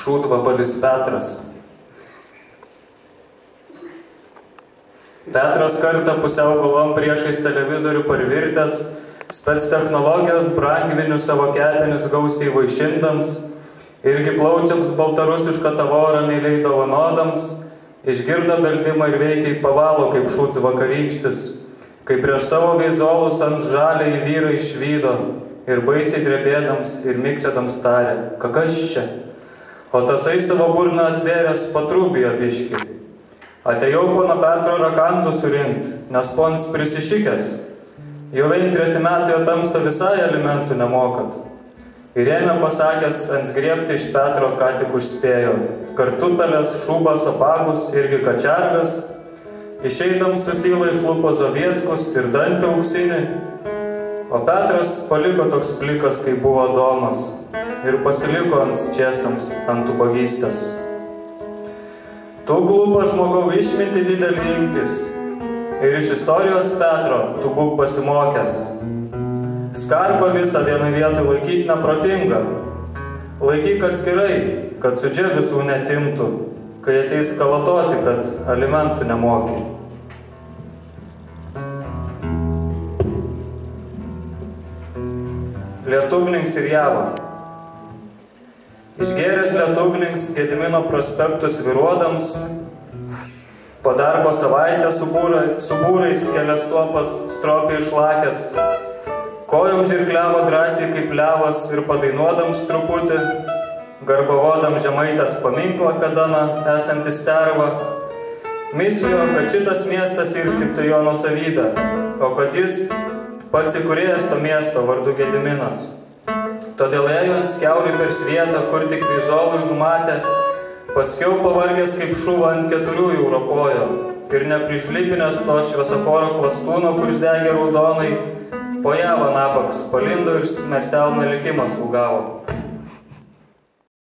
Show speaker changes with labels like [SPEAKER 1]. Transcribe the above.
[SPEAKER 1] šūdvabalis Petras. Petras kartą pusiau galvom priešais televizorių parvirtęs, spec technologijos brangvinių savo kepenis gausiai vaišindams, irgi plaučiams baltarusišką tavorą neiliai dovanodams, išgirdo beldimą ir veikiai pavalo kaip šūds vakarykštis, kai prieš savo veizolus ant žaliai vyrai išvydo ir baisiai drebėdams ir mikčiadams tarė, kakas čia? O tasai savo burną atvėręs patrūbijo biškį. Atėjau pono Petro rakandų surinkt, nes pons prisišikęs. Jau vien 3 metai jo tamsta visai alimentų nemokat. Ir ėmė pasakęs ant griebti iš Petro ką tik užspėjo. Kartupelės, šūbas, opagus, irgi kačergas. Išeidams susyla išlupo Zovieckus ir dantį auksinį. O Petras paliko toks plikas, kaip buvo Domas. Ir pasiliko ant čiesams, ant ubagystės. Tu glūpa žmogau išminti didelį imkis. Ir iš istorijos Petro tu būk pasimokęs. Skarbą visą vieną vietą laikyt neprotinga. Laikyk atskirai, kad sudžia visų netimtų, kai ateis kalatoti, kad alimentų nemoki. Lietuvninks ir Java. Išgėręs lietuvninks Gedimino prospektus viruodams, po darbo savaitę su būrais kelias tuopas stropiai išlakęs, kojom žirkliavo drąsiai kaip levas ir padainuodams truputį, garbavodam žemaitės paminklą kadana esantį stervą, misijo, kad šitas miestas ir tik tai jo nuosavybė, o kad jis pats įkūrėjas to miesto vardu Gediminas. Todėl ėjo ant skiauriai per svietą, kur tik vizolų užmatė, paskiau pavargęs kaip šuva ant 4 jau ropojo ir neprišlipinęs to šviesoforo klastūno, kuris degė raudonai, po Javą napaks palindo ir smertelną likimą saugavo.